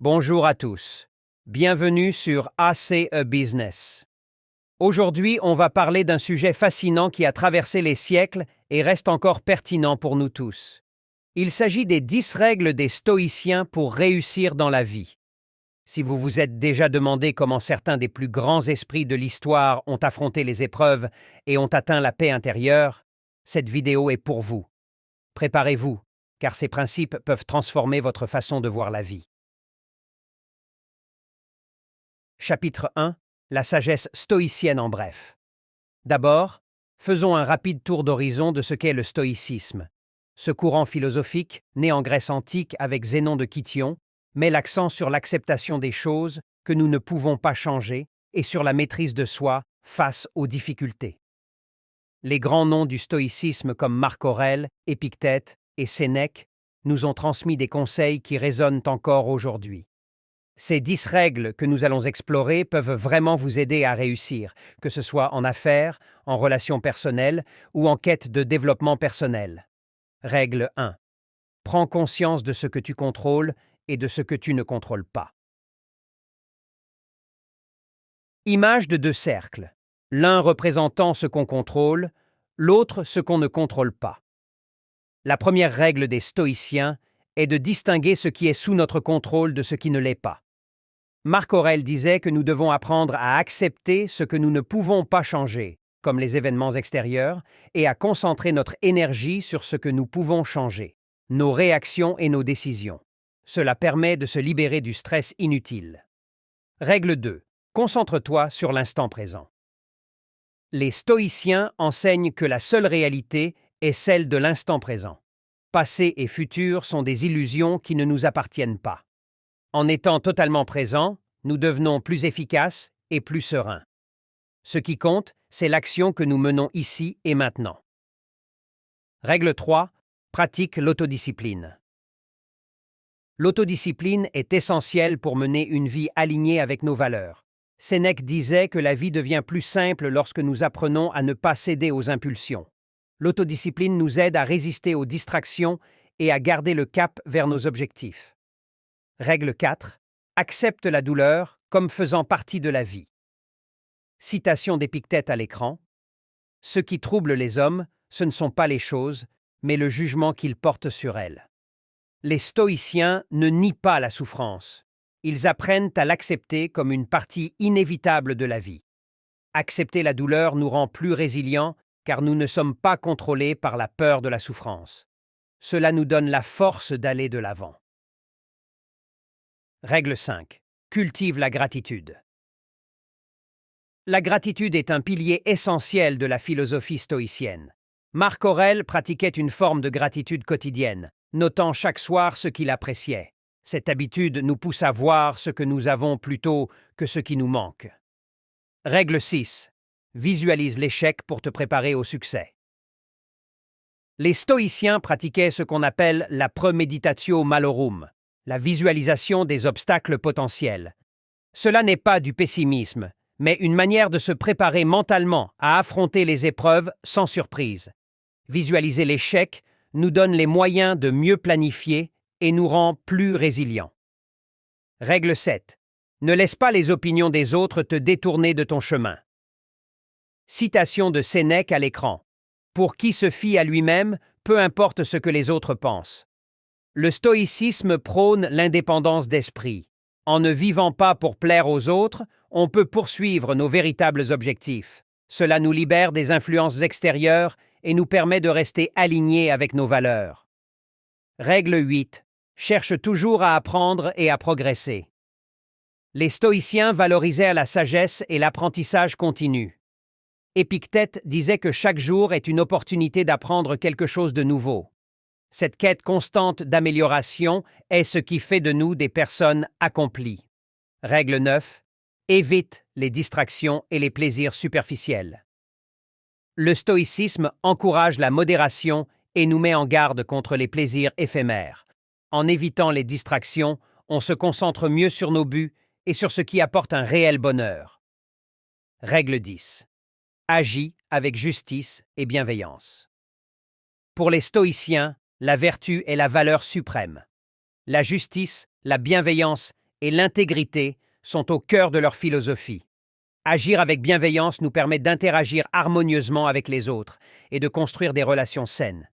Bonjour à tous. Bienvenue sur ACE Business. Aujourd'hui, on va parler d'un sujet fascinant qui a traversé les siècles et reste encore pertinent pour nous tous. Il s'agit des 10 règles des stoïciens pour réussir dans la vie. Si vous vous êtes déjà demandé comment certains des plus grands esprits de l'histoire ont affronté les épreuves et ont atteint la paix intérieure, cette vidéo est pour vous. Préparez-vous, car ces principes peuvent transformer votre façon de voir la vie. Chapitre 1. La sagesse stoïcienne en bref. D'abord, faisons un rapide tour d'horizon de ce qu'est le stoïcisme. Ce courant philosophique, né en Grèce antique avec Zénon de Kition, met l'accent sur l'acceptation des choses que nous ne pouvons pas changer et sur la maîtrise de soi face aux difficultés. Les grands noms du stoïcisme comme Marc Aurèle, Épictète et Sénèque nous ont transmis des conseils qui résonnent encore aujourd'hui. Ces 10 règles que nous allons explorer peuvent vraiment vous aider à réussir, que ce soit en affaires, en relations personnelles ou en quête de développement personnel. Règle 1. Prends conscience de ce que tu contrôles et de ce que tu ne contrôles pas. Image de 2 cercles, l'un représentant ce qu'on contrôle, l'autre ce qu'on ne contrôle pas. La première règle des stoïciens est de distinguer ce qui est sous notre contrôle de ce qui ne l'est pas. Marc Aurèle disait que nous devons apprendre à accepter ce que nous ne pouvons pas changer, comme les événements extérieurs, et à concentrer notre énergie sur ce que nous pouvons changer, nos réactions et nos décisions. Cela permet de se libérer du stress inutile. Règle 2. Concentre-toi sur l'instant présent. Les stoïciens enseignent que la seule réalité est celle de l'instant présent. Passé et futur sont des illusions qui ne nous appartiennent pas. En étant totalement présents, nous devenons plus efficaces et plus sereins. Ce qui compte, c'est l'action que nous menons ici et maintenant. Règle 3. Pratique l'autodiscipline. L'autodiscipline est essentielle pour mener une vie alignée avec nos valeurs. Sénèque disait que la vie devient plus simple lorsque nous apprenons à ne pas céder aux impulsions. L'autodiscipline nous aide à résister aux distractions et à garder le cap vers nos objectifs. Règle 4. Accepte la douleur comme faisant partie de la vie. Citation d'Épictète à l'écran. Ce qui trouble les hommes, ce ne sont pas les choses, mais le jugement qu'ils portent sur elles. Les stoïciens ne nient pas la souffrance. Ils apprennent à l'accepter comme une partie inévitable de la vie. Accepter la douleur nous rend plus résilients car nous ne sommes pas contrôlés par la peur de la souffrance. Cela nous donne la force d'aller de l'avant. Règle 5. Cultive la gratitude. La gratitude est un pilier essentiel de la philosophie stoïcienne. Marc Aurèle pratiquait une forme de gratitude quotidienne, notant chaque soir ce qu'il appréciait. Cette habitude nous pousse à voir ce que nous avons plutôt que ce qui nous manque. Règle 6. Visualise l'échec pour te préparer au succès. Les stoïciens pratiquaient ce qu'on appelle la premeditatio malorum, la visualisation des obstacles potentiels. Cela n'est pas du pessimisme, mais une manière de se préparer mentalement à affronter les épreuves sans surprise. Visualiser l'échec nous donne les moyens de mieux planifier et nous rend plus résilients. Règle 7. Ne laisse pas les opinions des autres te détourner de ton chemin. Citation de Sénèque à l'écran. Pour qui se fie à lui-même, peu importe ce que les autres pensent. Le stoïcisme prône l'indépendance d'esprit. En ne vivant pas pour plaire aux autres, on peut poursuivre nos véritables objectifs. Cela nous libère des influences extérieures et nous permet de rester alignés avec nos valeurs. Règle 8. Cherche toujours à apprendre et à progresser. Les stoïciens valorisèrent la sagesse et l'apprentissage continu. Épictète disait que chaque jour est une opportunité d'apprendre quelque chose de nouveau. Cette quête constante d'amélioration est ce qui fait de nous des personnes accomplies. Règle 9. Évite les distractions et les plaisirs superficiels. Le stoïcisme encourage la modération et nous met en garde contre les plaisirs éphémères. En évitant les distractions, on se concentre mieux sur nos buts et sur ce qui apporte un réel bonheur. Règle 10. Agis avec justice et bienveillance. Pour les stoïciens, la vertu est la valeur suprême. La justice, la bienveillance et l'intégrité sont au cœur de leur philosophie. Agir avec bienveillance nous permet d'interagir harmonieusement avec les autres et de construire des relations saines.